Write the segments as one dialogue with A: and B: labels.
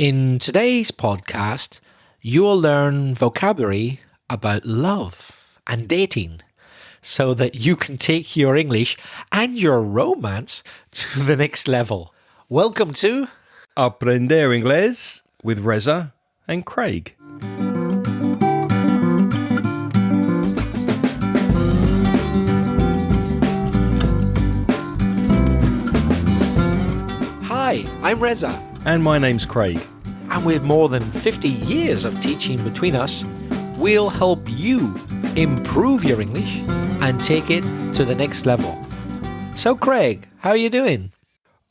A: In today's podcast, you'll learn vocabulary about love and dating so that you can take your English and your romance to the next level. Welcome to
B: Aprender Inglés with Reza and Craig.
A: Hi, I'm Reza.
B: And my name's Craig.
A: And with more than 50 years of teaching between us, we'll help you improve your English and take it to the next level. So Craig, how are you doing?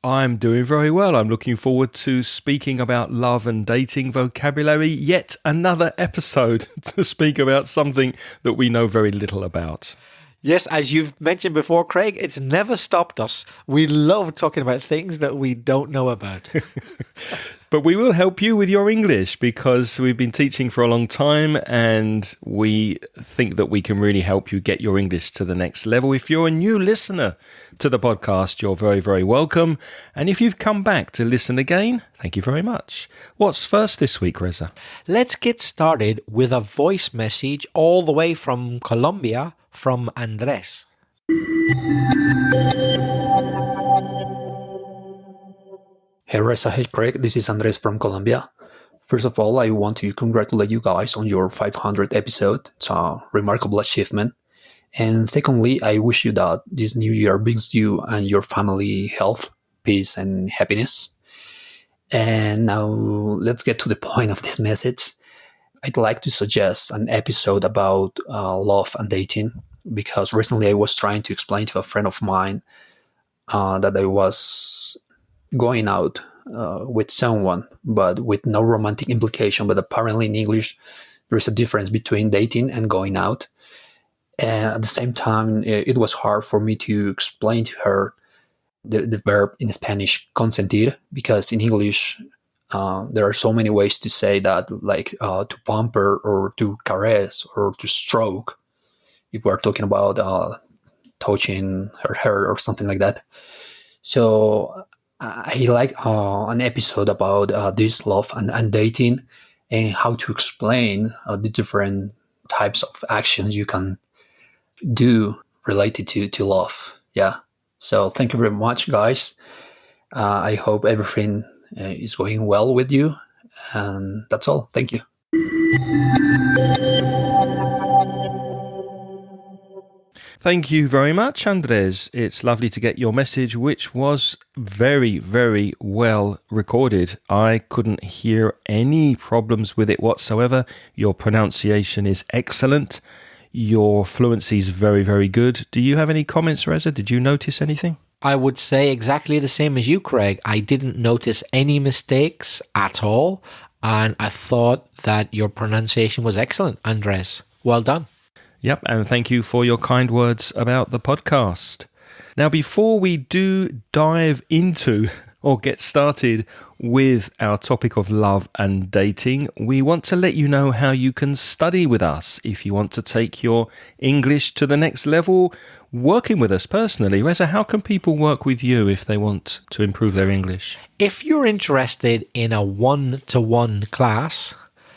B: I'm doing very well. I'm looking forward to speaking about love and dating vocabulary. Yet another episode to speak about something that we know very little about.
A: Yes, as you've mentioned before, Craig, it's never stopped us. We love talking about things that we don't know about.
B: But we will help you with your English because we've been teaching for a long time and we think that we can really help you get your English to the next level. If you're a new listener to the podcast, you're very, very welcome. And if you've come back to listen again, thank you very much. What's first this week, Reza?
A: Let's get started with a voice message all the way from Colombia from Andres.
C: Hey Reza, hey Craig, this is Andres from Colombia. First of all, I want to congratulate you guys on your 500th episode. It's a remarkable achievement. And secondly, I wish you that this new year brings you and your family health, peace, and happiness. And now let's get to the point of this message. I'd like to suggest an episode about love and dating because recently I was trying to explain to a friend of mine that I was going out with someone, but with no romantic implication. But apparently in English, there is a difference between dating and going out. And at the same time, it was hard for me to explain to her the verb in Spanish, consentir, because in English, there are so many ways to say that, like to pamper or to caress or to stroke, if we're talking about touching her hair or something like that. So I like an episode about this love and dating and how to explain the different types of actions you can do related to love. Yeah. So thank you very much, guys. I hope everything is going well with you. And that's all. Thank you.
B: Thank you very much, Andres. It's lovely to get your message, which was very, very well recorded. I couldn't hear any problems with it whatsoever. Your pronunciation is excellent. Your fluency is very, very good. Do you have any comments, Reza? Did you notice anything?
A: I would say exactly the same as you, Craig. I didn't notice any mistakes at all, and I thought that your pronunciation was excellent, Andres. Well done.
B: Yep, and thank you for your kind words about the podcast. Now, before we do dive into or get started with our topic of love and dating, we want to let you know how you can study with us if you want to take your English to the next level, working with us personally. Reza, how can people work with you if they want to improve their English?
A: If you're interested in a one-to-one class,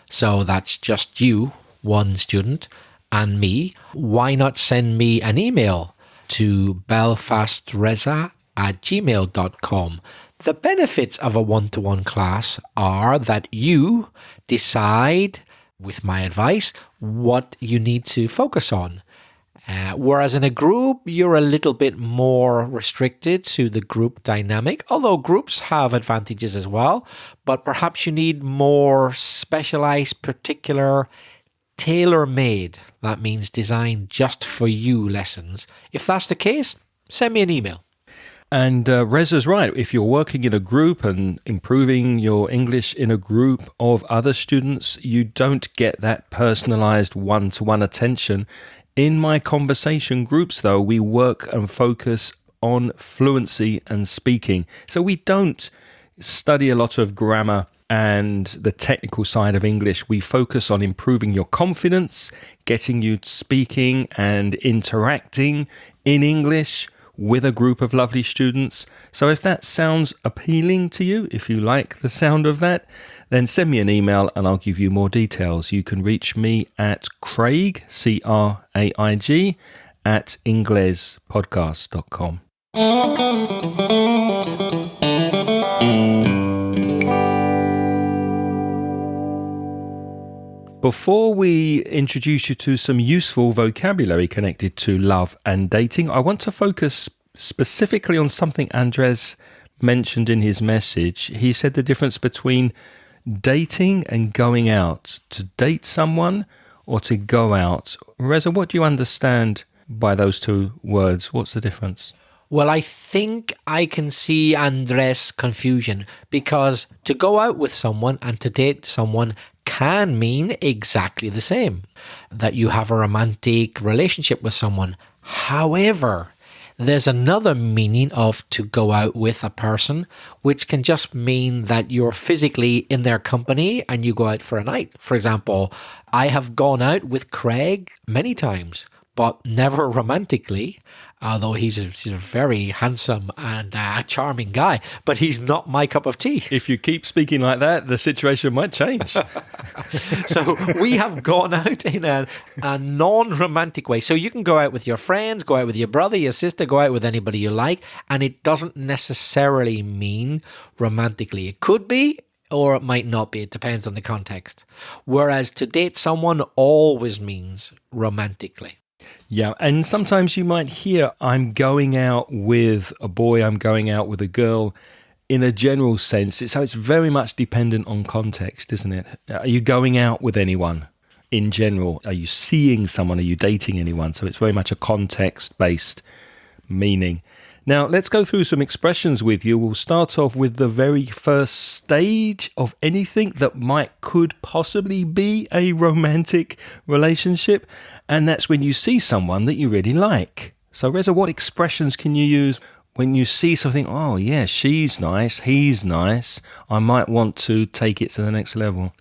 A: so that's just you, one student, and me, why not send me an email to belfastreza@gmail.com. The benefits of a one-to-one class are that you decide, with my advice, what you need to focus on. Whereas in a group, you're a little bit more restricted to the group dynamic, although groups have advantages as well, but perhaps you need more specialized, particular, tailor-made, that means designed just for you lessons. If that's the case, send me an email.
B: And Reza's right. If you're working in a group and improving your English in a group of other students, you don't get that personalized one-to-one attention. In my conversation groups, though, we work and focus on fluency and speaking. So we don't study a lot of grammar and the technical side of English. We focus on improving your confidence, getting you speaking and interacting in English with a group of lovely students. So if that sounds appealing to you, if you like the sound of that, then send me an email and I'll give you more details. You can reach me at Craig, Craig, at inglespodcast.com. Before we introduce you to some useful vocabulary connected to love and dating, I want to focus specifically on something Andres mentioned in his message. He said the difference between dating and going out. To date someone or to go out. Reza, what do you understand by those two words? What's the difference?
A: Well, I think I can see Andres' confusion, because to go out with someone and to date someone can mean exactly the same, that you have a romantic relationship with someone. However, there's another meaning of to go out with a person, which can just mean that you're physically in their company and you go out for a night. For example, I have gone out with Craig many times, but never romantically, although he's a very handsome and charming guy, but he's not my cup of tea.
B: If you keep speaking like that, the situation might change.
A: So we have gone out in a non-romantic way. So you can go out with your friends, go out with your brother, your sister, go out with anybody you like, and it doesn't necessarily mean romantically. It could be, or it might not be. It depends on the context. Whereas to date someone always means romantically.
B: Yeah, and sometimes you might hear, I'm going out with a boy, I'm going out with a girl, in a general sense. So it's very much dependent on context, isn't it? Are you going out with anyone in general? Are you seeing someone? Are you dating anyone? So it's very much a context-based meaning. Now, let's go through some expressions with you. We'll start off with the very first stage of anything that could possibly be a romantic relationship, and that's when you see someone that you really like. So, Reza, what expressions can you use when you see something? Oh, yeah, she's nice, he's nice. I might want to take it to the next level.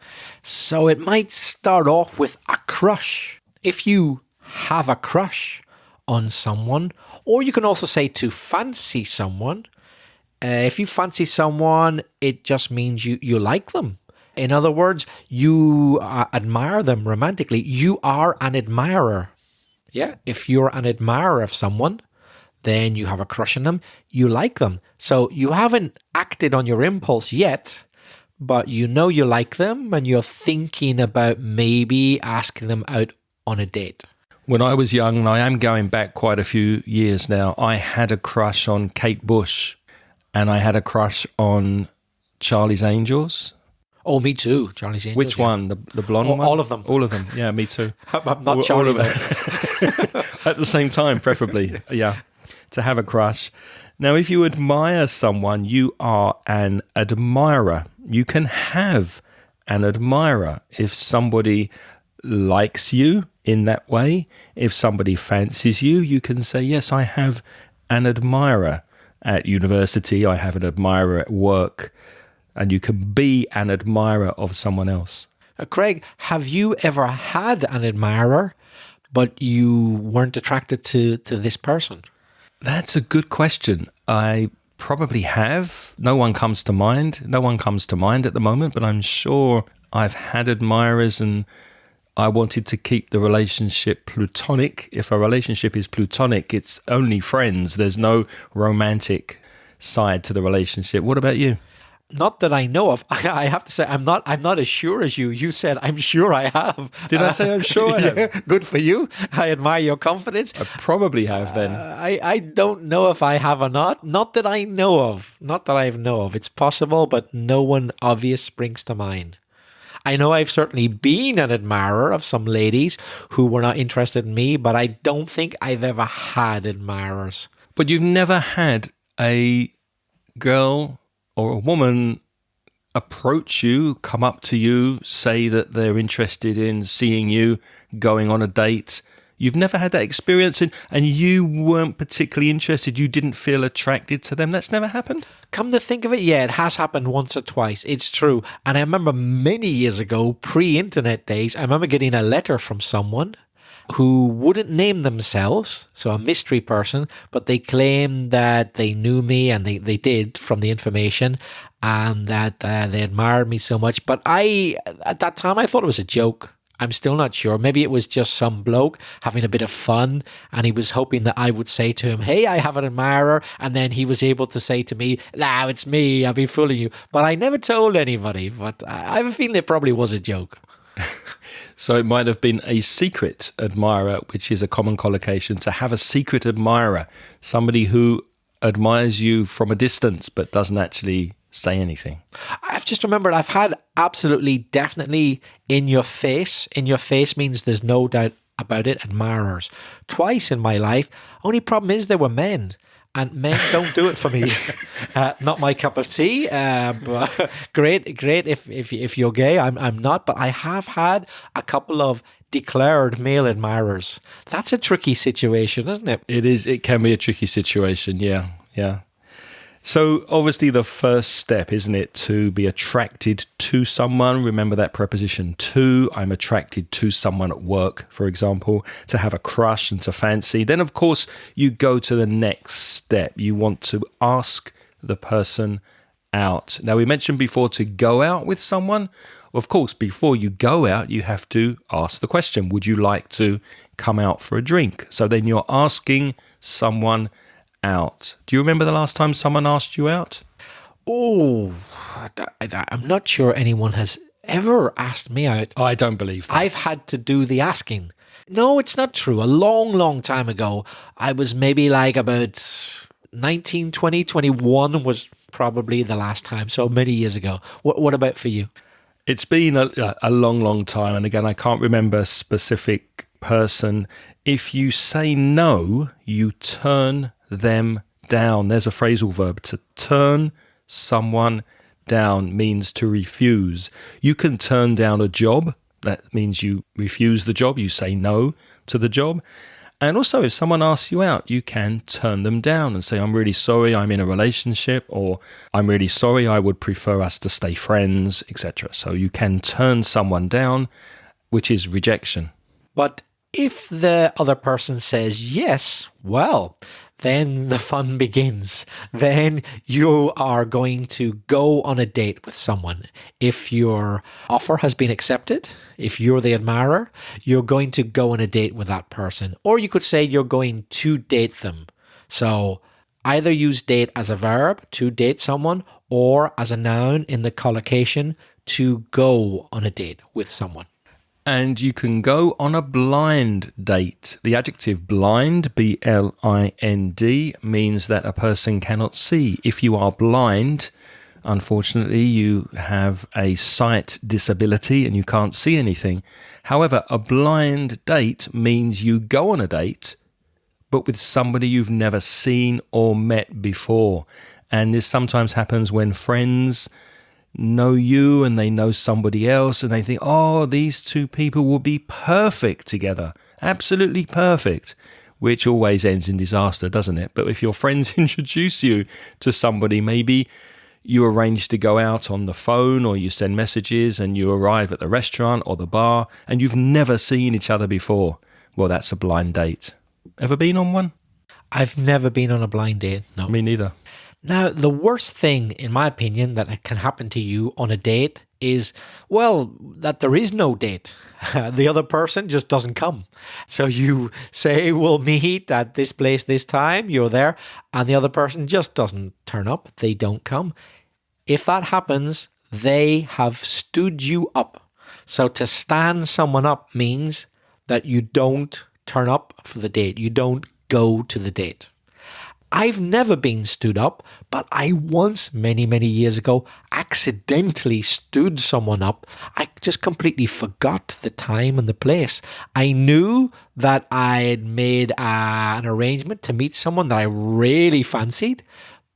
A: So it might start off with a crush. If you have a crush on someone, or you can also say to fancy someone. If you fancy someone, it just means you like them. In other words, you admire them romantically. You are an admirer. Yeah, if you're an admirer of someone, then you have a crush on them. You like them. So you haven't acted on your impulse yet, but you know you like them and you're thinking about maybe asking them out on a date.
B: When I was young, and I am going back quite a few years now, I had a crush on Kate Bush, and I had a crush on Charlie's Angels.
A: Oh, me too, Charlie's Angels.
B: Which one? The blonde one?
A: All of them.
B: All of them, yeah, me too.
A: I'm not Charlie, though.
B: At the same time, preferably, yeah, to have a crush. Now, if you admire someone, you are an admirer. You can have an admirer. If somebody likes you in that way, if somebody fancies you, you can say, yes, I have an admirer at university, I have an admirer at work, and you can be an admirer of someone else.
A: Craig, have you ever had an admirer, but you weren't attracted to this person?
B: That's a good question. I probably have. No one comes to mind. No one comes to mind at the moment, but I'm sure I've had admirers, and I wanted to keep the relationship platonic. If a relationship is platonic, it's only friends. There's no romantic side to the relationship. What about you?
A: Not that I know of. I have to say, I'm not as sure as you. You said, I'm sure I have.
B: Did I say I'm sure I have?
A: Yeah, good for you. I admire your confidence.
B: I probably have then.
A: I don't know if I have or not. Not that I know of. Not that I know of. It's possible, but no one obvious springs to mind. I know I've certainly been an admirer of some ladies who were not interested in me, but I don't think I've ever had admirers.
B: But you've never had a girl or a woman approach you, come up to you, say that they're interested in seeing you, going on a date. You've never had that experience, and you weren't particularly interested. You didn't feel attracted to them. That's never happened?
A: Come to think of it, yeah, it has happened once or twice. It's true. And I remember many years ago, pre-internet days, I remember getting a letter from someone, who wouldn't name themselves, so a mystery person, but they claimed that they knew me, and they did from the information, and that they admired me so much. But at that time, I thought it was a joke. I'm still not sure. Maybe it was just some bloke having a bit of fun, and he was hoping that I would say to him, hey, I have an admirer. And then he was able to say to me, no, it's me. I've been fooling you. But I never told anybody. But I have a feeling it probably was a joke.
B: So it might have been a secret admirer, which is a common collocation, to have a secret admirer, somebody who admires you from a distance but doesn't actually say anything.
A: I've just remembered I've had absolutely, definitely in your face. In your face means there's no doubt about it, admirers. Twice in my life. Only problem is they were men. And men don't do it for me. Not my cup of tea. But great if you're gay. I'm not, but I have had a couple of declared male admirers. That's a tricky situation, isn't it?
B: It is. It can be a tricky situation. Yeah. So obviously the first step, isn't it, to be attracted to someone? Remember that preposition to. I'm attracted to someone at work, for example, to have a crush and to fancy. Then, of course, you go to the next step. You want to ask the person out. Now, we mentioned before to go out with someone. Of course, before you go out, you have to ask the question, would you like to come out for a drink? So then you're asking someone out. Do you remember the last time someone asked you out?
A: Oh, I'm not sure anyone has ever asked me out.
B: I don't believe that.
A: I've had to do the asking. No, it's not true. A long, long time ago, I was maybe like about 19, 20, 21 was probably the last time. So many years ago. What about for you?
B: It's been a long, long time. And again, I can't remember a specific person. If you say no, you turn them down. There's a phrasal verb. To turn someone down means to refuse. You can turn down a job. That means you refuse the job. You say no to the job. And also, if someone asks you out, you can turn them down and say, I'm really sorry, I'm in a relationship, or I'm really sorry, I would prefer us to stay friends, etc. So you can turn someone down, which is rejection.
A: But if the other person says yes, well, then the fun begins. Then you are going to go on a date with someone. If your offer has been accepted, if you're the admirer, you're going to go on a date with that person. Or you could say you're going to date them. So either use date as a verb, to date someone, or as a noun in the collocation, to go on a date with someone.
B: And you can go on a blind date. The adjective blind, B-L-I-N-D, means that a person cannot see. If you are blind, unfortunately, you have a sight disability and you can't see anything. However, a blind date means you go on a date, but with somebody you've never seen or met before. And this sometimes happens when friends know you and they know somebody else and they think, oh, these two people will be perfect together, absolutely perfect, which always ends in disaster, doesn't it? But if your friends introduce you to somebody, maybe you arrange to go out on the phone or you send messages and you arrive at the restaurant or the bar and you've never seen each other before. Well, that's a blind date. Ever been on one?
A: I've never been on a blind date, no.
B: Me neither.
A: Now, the worst thing, in my opinion, that can happen to you on a date is, well, that there is no date. The other person just doesn't come. So you say, we'll meet at this place, this time, you're there, and the other person just doesn't turn up. They don't come. If that happens, they have stood you up. So to stand someone up means that you don't turn up for the date. You don't go to the date. I've never been stood up, but I once, many, many years ago, accidentally stood someone up. I just completely forgot the time and the place. I knew that I had made an arrangement to meet someone that I really fancied,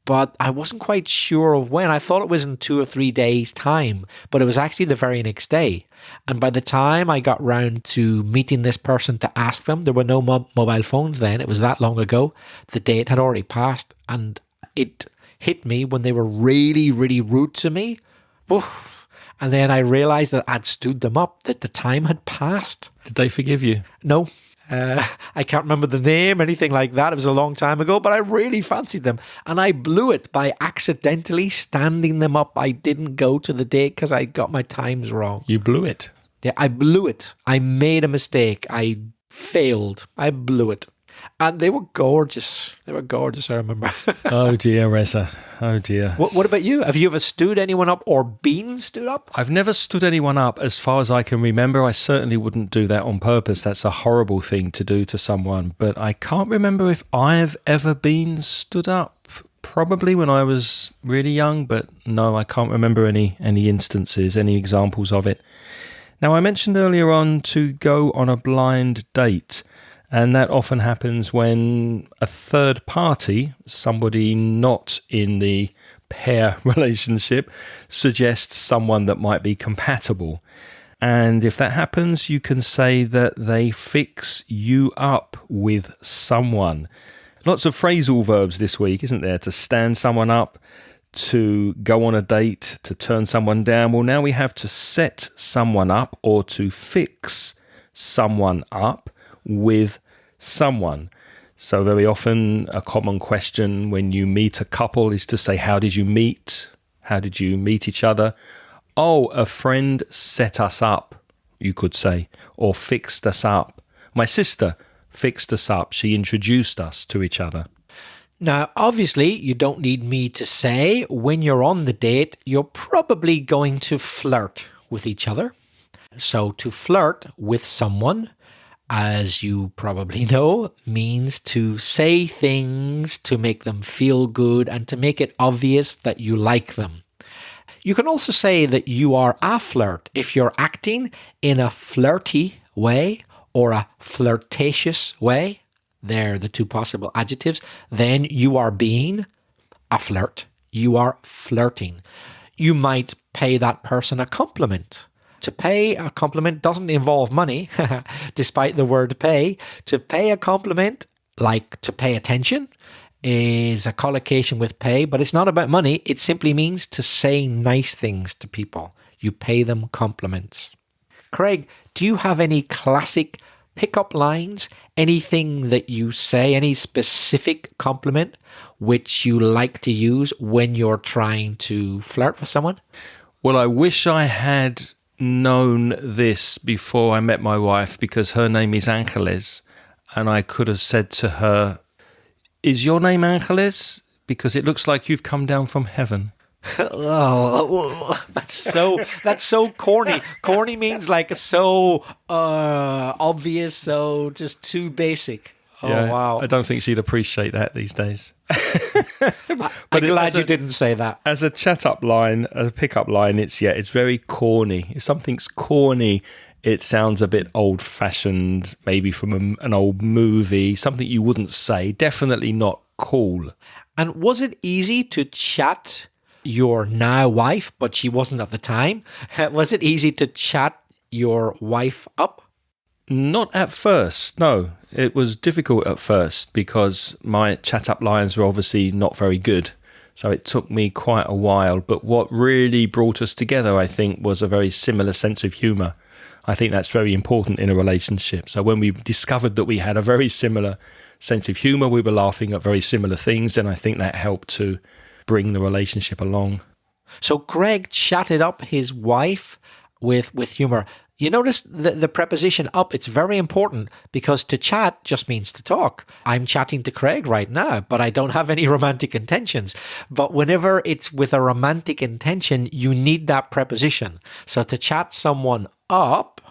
A: but I wasn't quite sure of when. I thought it was in 2 or 3 days' time, but it was actually the very next day. And by the time I got round to meeting this person to ask them, there were no mobile phones then. It was that long ago. The date had already passed, and it hit me when they were really, really rude to me. Oof. And then I realized that I'd stood them up, that the time had passed.
B: Did they forgive you?
A: No. I can't remember the name, anything like that. It was a long time ago, but I really fancied them. And I blew it by accidentally standing them up. I didn't go to the date because I got my times wrong.
B: You blew it.
A: Yeah, I blew it. I made a mistake. I failed. I blew it. And they were gorgeous. They were gorgeous, I remember.
B: Oh dear, Reza. Oh dear.
A: What about you? Have you ever stood anyone up or been stood up?
B: I've never stood anyone up as far as I can remember. I certainly wouldn't do that on purpose. That's a horrible thing to do to someone. But I can't remember if I've ever been stood up. Probably when I was really young, but no, I can't remember any instances, any examples of it. Now, I mentioned earlier on to go on a blind date. And that often happens when a third party, somebody not in the pair relationship, suggests someone that might be compatible. And if that happens, you can say that they fix you up with someone. Lots of phrasal verbs this week, isn't there? To stand someone up, to go on a date, to turn someone down. Well, now we have to set someone up or to fix someone up with someone. So very often a common question when you meet a couple is to say, how did you meet? How did you meet each other? Oh, a friend set us up, you could say, or fixed us up. My sister fixed us up. She introduced us to each other.
A: Now, obviously, you don't need me to say when you're on the date, you're probably going to flirt with each other. So to flirt with someone, as you probably know, means to say things to make them feel good and to make it obvious that you like them. You can also say that you are a flirt if you're acting in a flirty way or a flirtatious way. They're the two possible adjectives. Then you are being a flirt. You are flirting. You might pay that person a compliment. To pay a compliment doesn't involve money, despite the word pay. To pay a compliment, like to pay attention, is a collocation with pay, but it's not about money. It simply means to say nice things to people. You pay them compliments. Craig, do you have any classic pickup lines? Anything that you say, any specific compliment which you like to use when you're trying to flirt with someone?
B: Well, I wish I had known this before I met my wife, because her name is Angeles, and I could have said to her, is your name Angeles? Because it looks like you've come down from heaven.
A: Oh, that's so corny. Corny means like so obvious, so just too basic. Oh, yeah, wow.
B: I don't think she'd appreciate that these days.
A: I'm glad you didn't say that.
B: As a chat-up line, a pick-up line, it's very corny. If something's corny, it sounds a bit old-fashioned, maybe from an old movie, something you wouldn't say, definitely not cool.
A: And was it easy to chat your now wife, but she wasn't at the time? Was it easy to chat your wife up?
B: Not at first, no. It was difficult at first because my chat-up lines were obviously not very good. So it took me quite a while. But what really brought us together, I think, was a very similar sense of humour. I think that's very important in a relationship. So when we discovered that we had a very similar sense of humour, we were laughing at very similar things, and I think that helped to bring the relationship along.
A: So Greg chatted up his wife with humour. You notice the preposition up, it's very important because to chat just means to talk. I'm chatting to Craig right now, but I don't have any romantic intentions. But whenever it's with a romantic intention, you need that preposition. So to chat someone up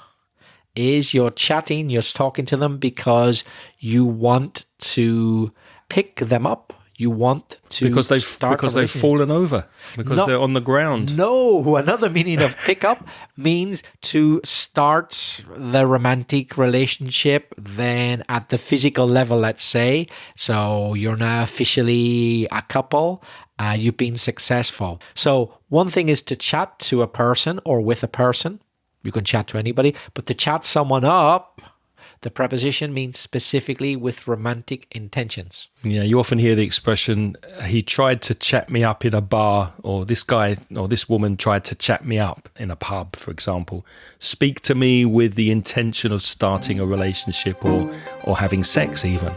A: is you're chatting, you're talking to them because you want to pick them up. You want to
B: because they've fallen over, because they're on the ground.
A: No, another meaning of pick up means to start the romantic relationship, then at the physical level, let's say. So you're now officially a couple. You've been successful. So one thing is to chat to a person or with a person. You can chat to anybody, but to chat someone up, The preposition means specifically with romantic intentions.
B: Yeah, you often hear the expression, he tried to chat me up in a bar, or this guy or this woman tried to chat me up in a pub, for example. Speak to me with the intention of starting a relationship or having sex even.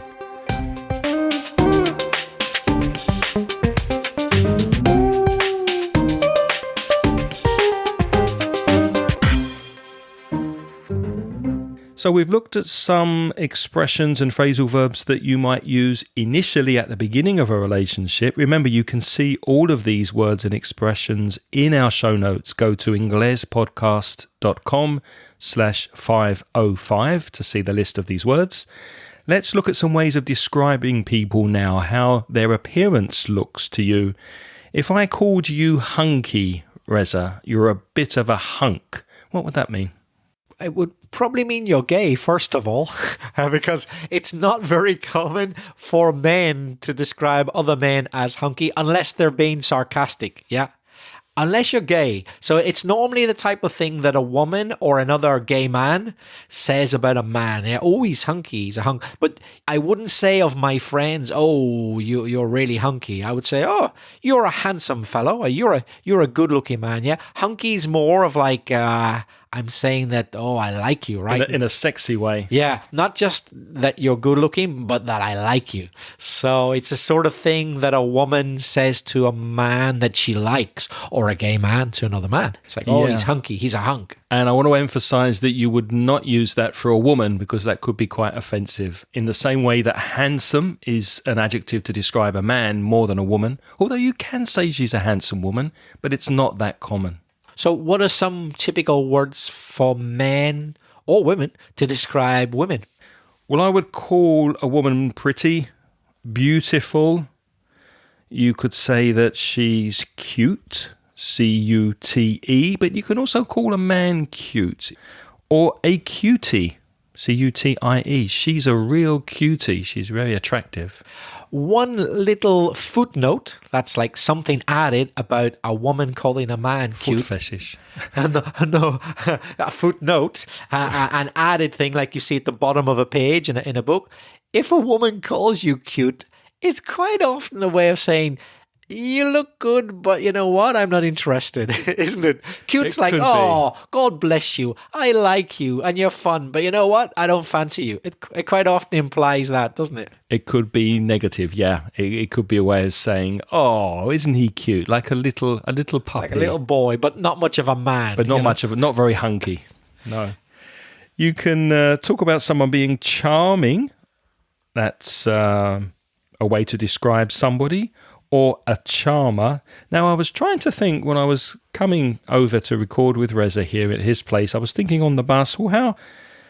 B: So we've looked at some expressions and phrasal verbs that you might use initially at the beginning of a relationship. Remember, you can see all of these words and expressions in our show notes. Go to inglespodcast.com/505 to see the list of these words. Let's look at some ways of describing people now, how their appearance looks to you. If I called you hunky, Reza, you're a bit of a hunk. What would that mean?
A: It would probably mean you're gay, first of all, because it's not very common for men to describe other men as hunky unless they're being sarcastic, yeah? Unless you're gay. So it's normally the type of thing that a woman or another gay man says about a man. Yeah, oh, he's hunky, he's a hunk. But I wouldn't say of my friends, oh, you're really hunky. I would say, oh, you're a handsome fellow. You're a good-looking man, yeah? Hunky's more of like... I'm saying that, oh, I like you, right?
B: In a sexy way.
A: Yeah, not just that you're good looking, but that I like you. So it's a sort of thing that a woman says to a man that she likes, or a gay man to another man. It's like, oh, he's hunky, he's a hunk.
B: And I want to emphasize that you would not use that for a woman because that could be quite offensive. In the same way that handsome is an adjective to describe a man more than a woman, although you can say she's a handsome woman, but it's not that common.
A: So what are some typical words for men or women to describe women?
B: Well, I would call a woman pretty, beautiful. You could say that she's cute, C-U-T-E, but you can also call a man cute. Or a cutie, C-U-T-I-E. She's a real cutie. She's very attractive.
A: One little footnote, that's like something added about a woman calling a man cute.
B: Foot fetish.
A: No, a footnote, an added thing like you see at the bottom of a page in a book. If a woman calls you cute, it's quite often a way of saying, you look good, but you know what? I'm not interested, isn't it? Cute's like, oh, God bless you. I like you and you're fun, but you know what? I don't fancy you. It quite often implies that, doesn't it?
B: It could be negative, yeah. It could be a way of saying, oh, isn't he cute? Like a little puppy.
A: Like a little boy, but not much of a man.
B: But not very hunky. No. You can talk about someone being charming. That's a way to describe somebody. Or a charmer. Now, I was trying to think when I was coming over to record with Reza here at his place, I was thinking on the bus, well,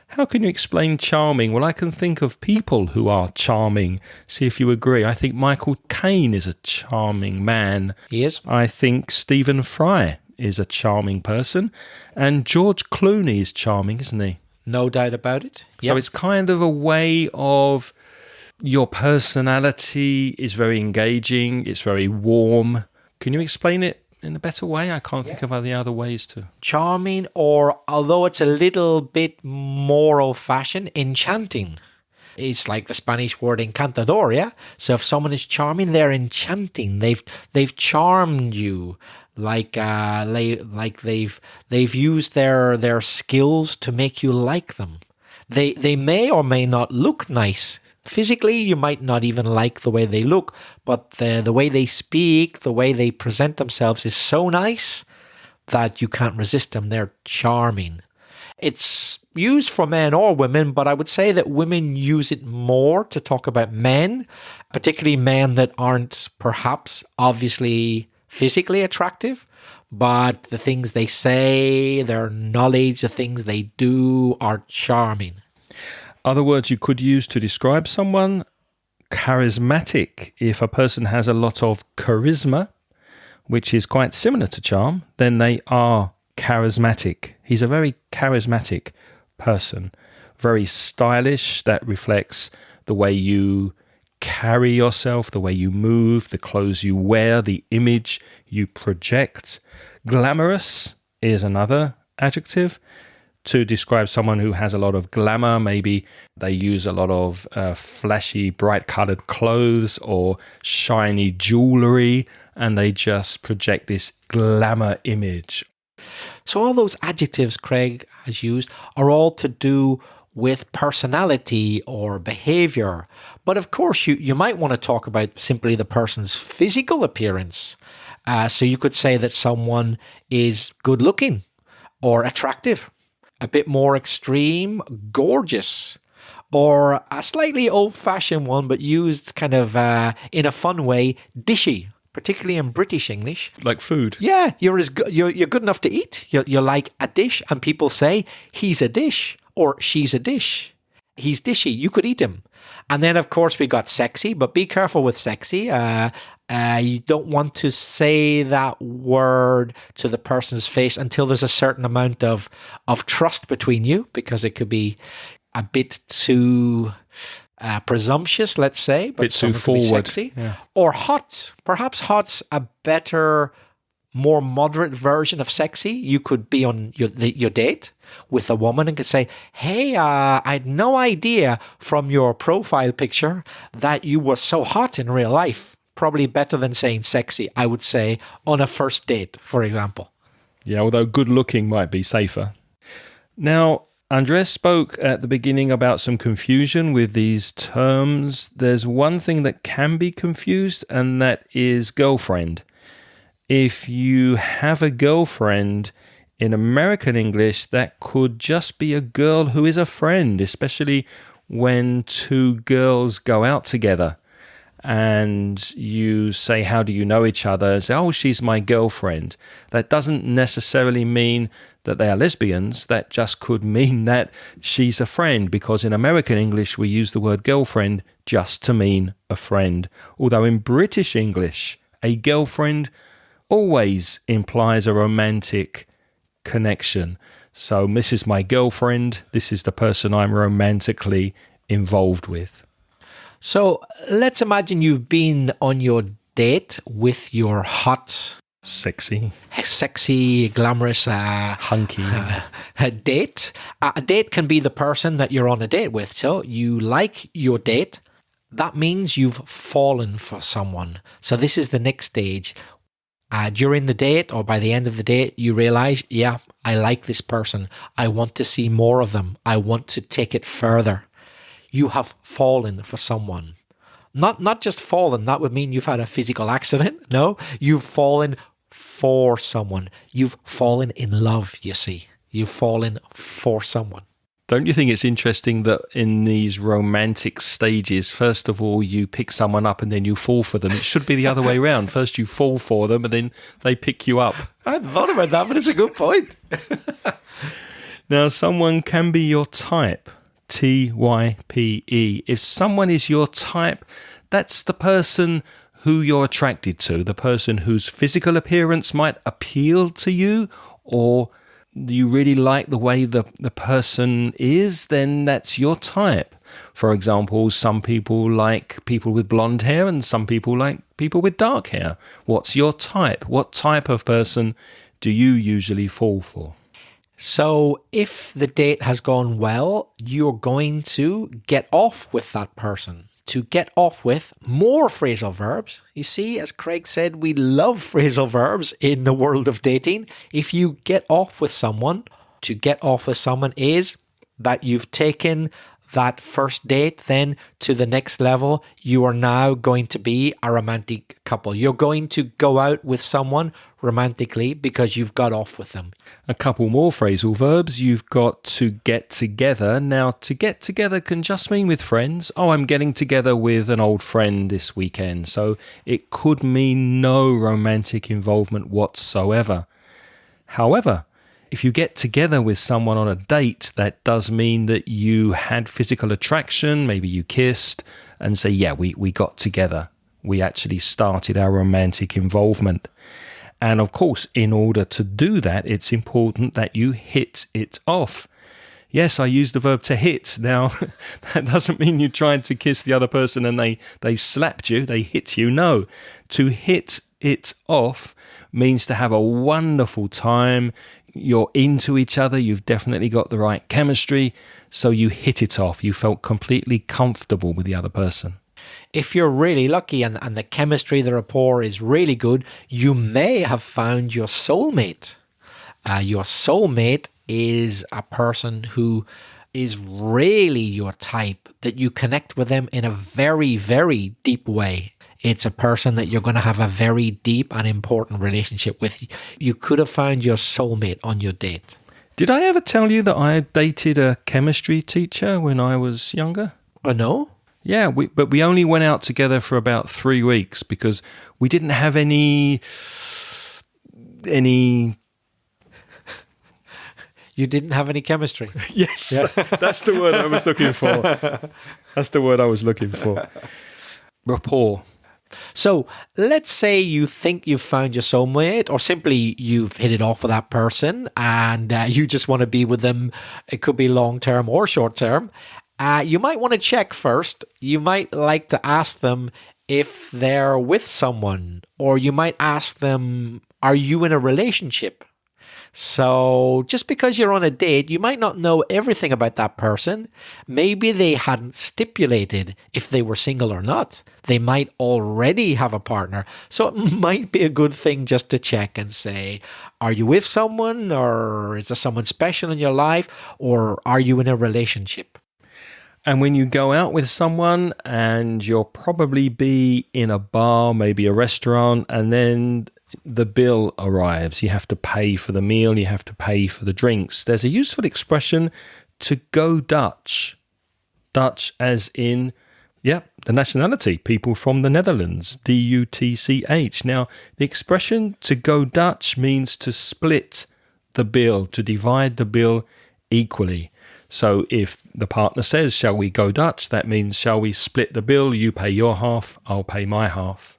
B: how can you explain charming? Well, I can think of people who are charming. See if you agree. I think Michael Caine is a charming man.
A: He is.
B: I think Stephen Fry is a charming person. And George Clooney is charming, isn't he?
A: No doubt about it.
B: So it's kind of a way of... Your personality is very engaging. It's very warm. Can you explain it in a better way? I can't think of any other ways to.
A: Charming, or although it's a little bit more old-fashioned, enchanting. It's like the Spanish word encantador, yeah? So if someone is charming, they're enchanting. They've charmed you. Like they've used their skills to make you like them. They may or may not look nice. Physically, you might not even like the way they look, but the way they speak, the way they present themselves is so nice that you can't resist them. They're charming. It's used for men or women, but I would say that women use it more to talk about men, particularly men that aren't perhaps obviously physically attractive, but the things they say, their knowledge, the things they do are charming.
B: Other words you could use to describe someone, charismatic. If a person has a lot of charisma, which is quite similar to charm, then they are charismatic. He's a very charismatic person. Very stylish. That reflects the way you carry yourself, the way you move, the clothes you wear, the image you project. Glamorous is another adjective. to describe someone who has a lot of glamour. Maybe they use a lot of flashy, bright-colored clothes or shiny jewelry, and they just project this glamour image.
A: So all those adjectives Craig has used are all to do with personality or behavior. But of course, you might want to talk about simply the person's physical appearance. So you could say that someone is good looking or attractive, a bit more extreme, gorgeous, or a slightly old-fashioned one, but used kind of in a fun way, dishy, particularly in British English.
B: Like food.
A: Yeah, you're good enough to eat. You're like a dish, and people say he's a dish or she's a dish. He's dishy. You could eat him. And then, of course, we got sexy, but be careful with sexy. You don't want to say that word to the person's face until there's a certain amount of trust between you, because it could be a bit too presumptuous, let's say. But
B: bit too forward.
A: Sexy. Yeah. Or hot. Perhaps hot's a better, more moderate version of sexy. You could be on your date with a woman and could say, hey, I had no idea from your profile picture that you were so hot in real life. Probably better than saying sexy, I would say, on a first date, for example.
B: Yeah, although good looking might be safer. Now, Andres spoke at the beginning about some confusion with these terms. There's one thing that can be confused, and that is girlfriend. If you have a girlfriend in American English, that could just be a girl who is a friend, especially when two girls go out together and you say, how do you know each other? And say, oh, she's my girlfriend. That doesn't necessarily mean that they are lesbians. That just could mean that she's a friend, because in American English, we use the word girlfriend just to mean a friend. Although in British English, a girlfriend always implies a romantic connection. So this is my girlfriend. This is the person I'm romantically involved with.
A: So let's imagine you've been on your date with your hot,
B: sexy,
A: glamorous,
B: hunky
A: date. A date can be the person that you're on a date with. So you like your date. That means you've fallen for someone. So this is the next stage. During the date or by the end of the date, you realize, yeah, I like this person. I want to see more of them. I want to take it further. You have fallen for someone. Not just fallen. That would mean you've had a physical accident. No, you've fallen for someone. You've fallen in love, you see. You've fallen for someone.
B: Don't you think it's interesting that in these romantic stages, first of all, you pick someone up and then you fall for them? It should be the other way around. First you fall for them and then they pick you up.
A: I hadn't thought about that, but it's a good point.
B: Now, someone can be your type. T-Y-P-E. If someone is your type, that's the person who you're attracted to, the person whose physical appearance might appeal to you, or you really like the way the person is, then that's your type. For example, some people like people with blonde hair and some people like people with dark hair. What's your type? What type of person do you usually fall for?
A: So if the date has gone well, you're going to get off with that person. To get off with, more phrasal verbs. You see, as Craig said, we love phrasal verbs in the world of dating. If you get off with someone, to get off with someone is that you've taken that first date then to the next level. You are now going to be a romantic couple. You're going to go out with someone romantically because you've got off with them.
B: A couple more phrasal verbs. You've got to get together. Now, to get together can just mean with friends. Oh, I'm getting together with an old friend this weekend. So it could mean no romantic involvement whatsoever. However, if you get together with someone on a date, that does mean that you had physical attraction, maybe you kissed, and say, yeah, we got together. We actually started our romantic involvement. And of course, in order to do that, it's important that you hit it off. Yes, I use the verb to hit. Now, that doesn't mean you tried to kiss the other person and they slapped you, they hit you. No, to hit it off means to have a wonderful time. you're into each other, you've definitely got the right chemistry, so you hit it off. You felt completely comfortable with the other person.
A: If you're really lucky and the chemistry, the rapport is really good, you may have found your soulmate. Your soulmate is a person who is really your type, that you connect with them in a very, very deep way. It's a person that you're going to have a very deep and important relationship with. You could have found your soulmate on your date.
B: Did I ever tell you that I dated a chemistry teacher when I was younger?
A: Oh, no?
B: Yeah, but we only went out together for about 3 weeks because we didn't have any.
A: You didn't have any chemistry.
B: Yes, that's the word I was looking for. Rapport.
A: So let's say you think you've found your soulmate, or simply you've hit it off with that person and you just want to be with them. It could be long-term or short-term. You might want to check first. You might like to ask them if they're with someone, or you might ask them, are you in a relationship? So just because you're on a date, you might not know everything about that person. Maybe they hadn't stipulated if they were single or not. They might already have a partner. So it might be a good thing just to check and say, are you with someone, or is there someone special in your life, or are you in a relationship?
B: And when you go out with someone and you'll probably be in a bar, maybe a restaurant, and then the bill arrives. You have to pay for the meal, you have to pay for the drinks. There's a useful expression, to go Dutch. Dutch as in, the nationality, people from the Netherlands, D-U-T-C-H. Now, the expression to go Dutch means to split the bill, to divide the bill equally. So if the partner says, shall we go Dutch? That means, shall we split the bill? You pay your half, I'll pay my half.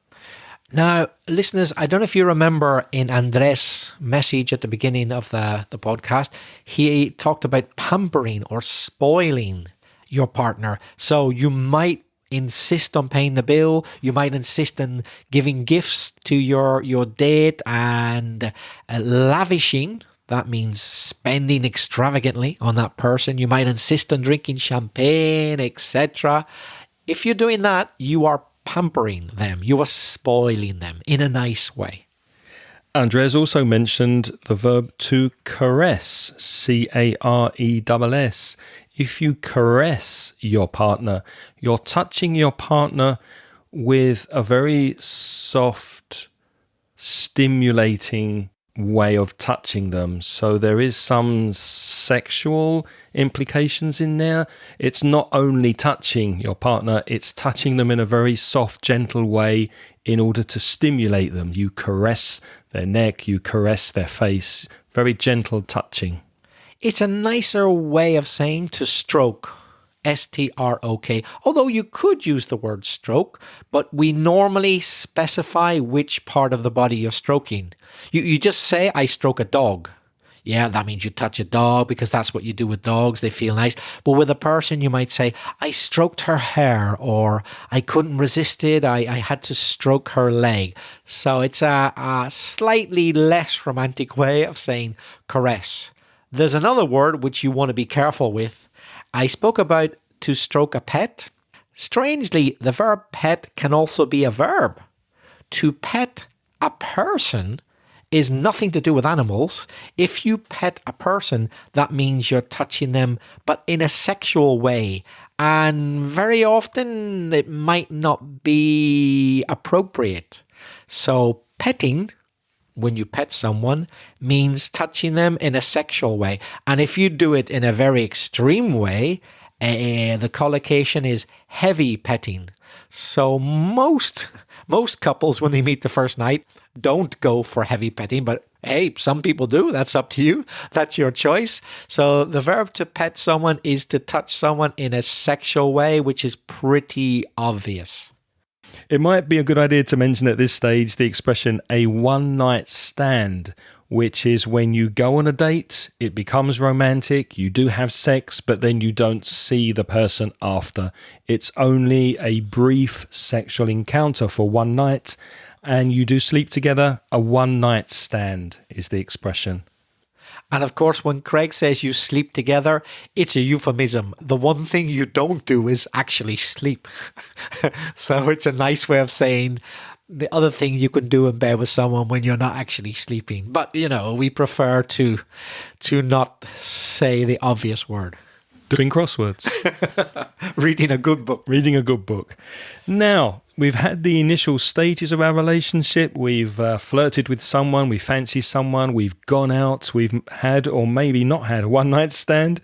A: Now, listeners, I don't know if you remember in Andres' message at the beginning of the podcast, he talked about pampering or spoiling your partner. So you might insist on paying the bill. You might insist on giving gifts to your date and lavishing. That means spending extravagantly on that person. You might insist on drinking champagne, etc. If you're doing that, you are pampering them. You are spoiling them in a nice way.
B: Andres also mentioned the verb to caress, C-A-R-E-S-S. If you caress your partner, you're touching your partner with a very soft, stimulating way of touching them. So there is some sexual implications in there. It's not only touching your partner, it's touching them in a very soft, gentle way in order to stimulate them. You caress their neck, you caress their face, very gentle touching.
A: It's a nicer way of saying to stroke. S-T-R-O-K. Although you could use the word stroke, but we normally specify which part of the body you're stroking. You just say, I stroke a dog. Yeah, that means you touch a dog because that's what you do with dogs. They feel nice. But with a person, you might say, I stroked her hair, or I couldn't resist it. I had to stroke her leg. So it's a slightly less romantic way of saying caress. There's another word which you want to be careful with. I spoke about to stroke a pet. Strangely, the verb pet can also be a verb. To pet a person is nothing to do with animals. If you pet a person, that means you're touching them, but in a sexual way. And very often it might not be appropriate. So petting, when you pet someone, means touching them in a sexual way. And if you do it in a very extreme way, the collocation is heavy petting. So most couples, when they meet the first night, don't go for heavy petting, but hey, some people do. That's up to you. That's your choice. So the verb to pet someone is to touch someone in a sexual way, which is pretty obvious.
B: It might be a good idea to mention at this stage the expression a one-night stand, which is when you go on a date, it becomes romantic, you do have sex, but then you don't see the person after. It's only a brief sexual encounter for one night, and you do sleep together. A one-night stand is the expression.
A: And of course, when Craig says you sleep together, it's a euphemism. The one thing you don't do is actually sleep. So it's a nice way of saying the other thing you can do in bed with someone when you're not actually sleeping. But, we prefer to not say the obvious word.
B: Doing crosswords.
A: Reading a good book.
B: Reading a good book. Now, we've had the initial stages of our relationship. We've flirted with someone. We fancy someone. We've gone out. We've had or maybe not had a one-night stand.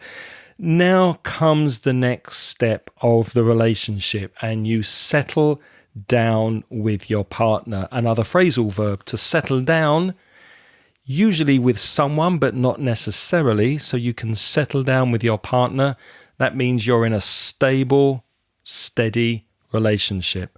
B: Now comes the next step of the relationship, and you settle down with your partner. Another phrasal verb, to settle down, usually with someone, but not necessarily. So you can settle down with your partner. That means you're in a stable, steady relationship.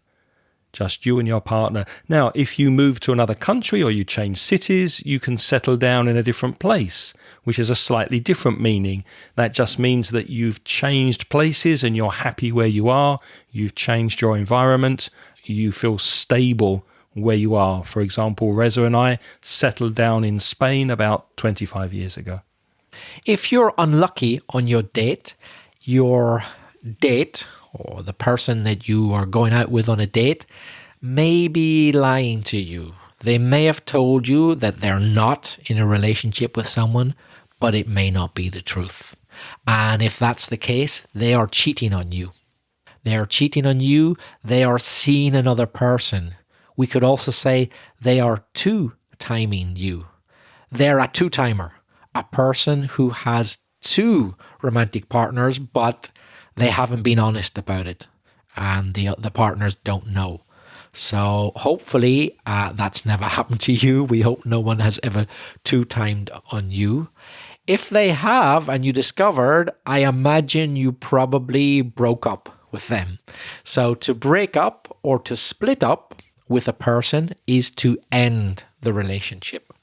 B: Just you and your partner. Now, if you move to another country or you change cities, you can settle down in a different place, which is a slightly different meaning. That just means that you've changed places and you're happy where you are. You've changed your environment. You feel stable where you are. For example, Reza and I settled down in Spain about 25 years ago.
A: If you're unlucky on your date or the person that you are going out with on a date may be lying to you. They may have told you that they're not in a relationship with someone, but it may not be the truth. And if that's the case, they are cheating on you. They are cheating on you. They are seeing another person. We could also say they are two-timing you. They're a two-timer, a person who has two romantic partners, but they haven't been honest about it, and the partners don't know. So hopefully that's never happened to you. We hope no one has ever two-timed on you. If they have and you discovered, I imagine you probably broke up with them. So to break up or to split up with a person is to end the relationship.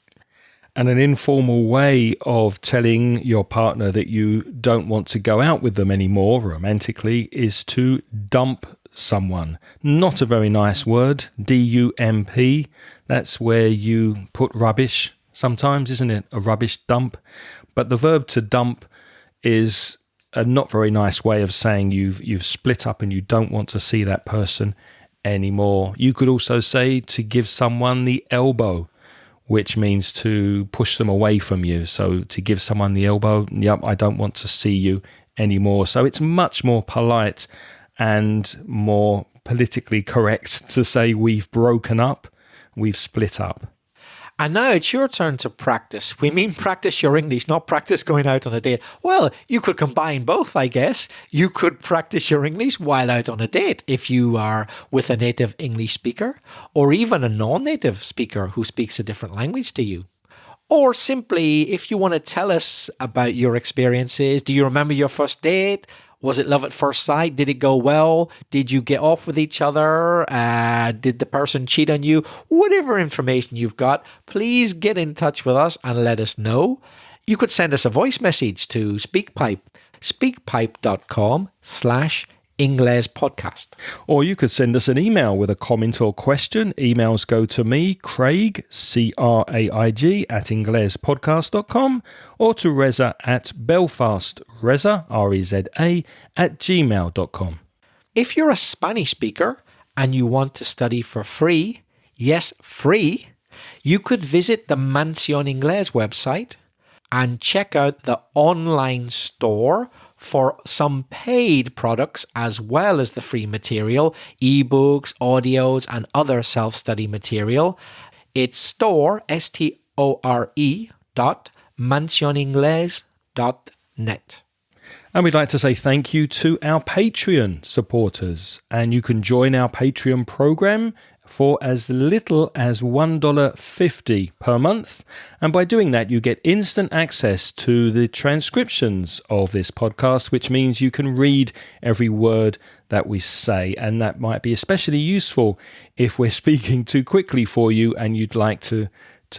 B: And an informal way of telling your partner that you don't want to go out with them anymore romantically is to dump someone. Not a very nice word, D-U-M-P. That's where you put rubbish sometimes, isn't it? A rubbish dump. But the verb to dump is a not very nice way of saying you've split up and you don't want to see that person anymore. You could also say to give someone the elbow, which means to push them away from you. So to give someone the elbow, yep, I don't want to see you anymore. So it's much more polite and more politically correct to say we've broken up, we've split up.
A: And now it's your turn to practice. We mean practice your English, not practice going out on a date. Well, you could combine both, I guess. You could practice your English while out on a date if you are with a native English speaker, or even a non-native speaker who speaks a different language to you. Or simply, if you want to tell us about your experiences, do you remember your first date? Was it love at first sight? Did it go well? Did you get off with each other? Did the person cheat on you? Whatever information you've got, please get in touch with us and let us know. You could send us a voice message to SpeakPipe, speakpipe.com/Ingles podcast.
B: Or you could send us an email with a comment or question. Emails go to me, Craig, C-R-A-I-G, @inglespodcast.com, or to Reza @Belfast, Reza, R-E-Z-A, @gmail.com.
A: If you're a Spanish speaker and you want to study for free, yes, free, you could visit the Mansión Inglés website and check out the online store for some paid products as well as the free material, ebooks, audios, and other self-study material. It's store, S-T-O-R-E, .mansioningles.net.
B: And we'd like to say thank you to our Patreon supporters. And you can join our Patreon program for as little as $1.50 per month. And by doing that, you get instant access to the transcriptions of this podcast, which means you can read every word that we say. And that might be especially useful if we're speaking too quickly for you and you'd like to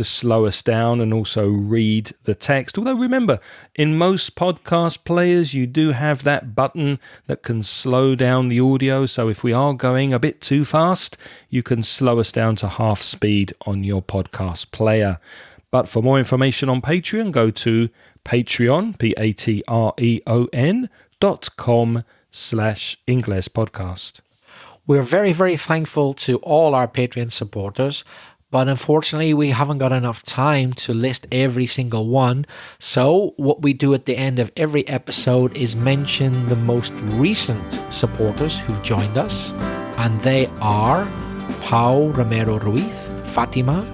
B: slow us down and also read the text. Although remember, in most podcast players, you do have that button that can slow down the audio. So if we are going a bit too fast, you can slow us down to half speed on your podcast player. But for more information on Patreon, go to Patreon, patreon.com/Inglespodcast.
A: We're very, very thankful to all our Patreon supporters, but unfortunately we haven't got enough time to list every single one. So what we do at the end of every episode is mention the most recent supporters who've joined us, and they are Pau Romero Ruiz, Fatima,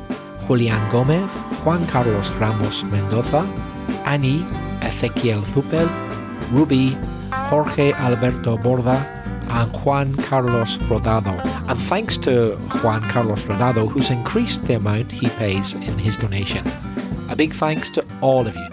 A: Julian Gomez, Juan Carlos Ramos Mendoza, Annie, Ezequiel Zupel, Ruby, Jorge Alberto Borda, and Juan Carlos Rodado. And thanks to Juan Carlos Rodado, who's increased the amount he pays in his donation. A big thanks to all of you.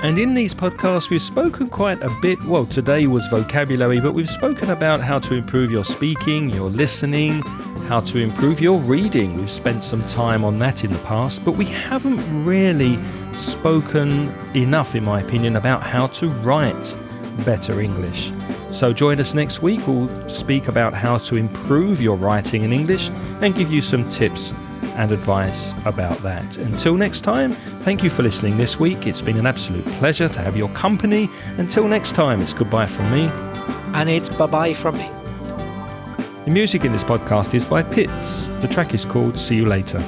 B: And in these podcasts, we've spoken quite a bit. Well, today was vocabulary, but we've spoken about how to improve your speaking, your listening, how to improve your reading. We've spent some time on that in the past, but we haven't really spoken enough, in my opinion, about how to write better English. So join us next week. We'll speak about how to improve your writing in English and give you some tips and advice about that. Until next time, thank you for listening this week. It's been an absolute pleasure to have your company. Until next time, it's goodbye from me.
A: And it's bye-bye from me.
B: The music in this podcast is by Pitts. The track is called See You Later.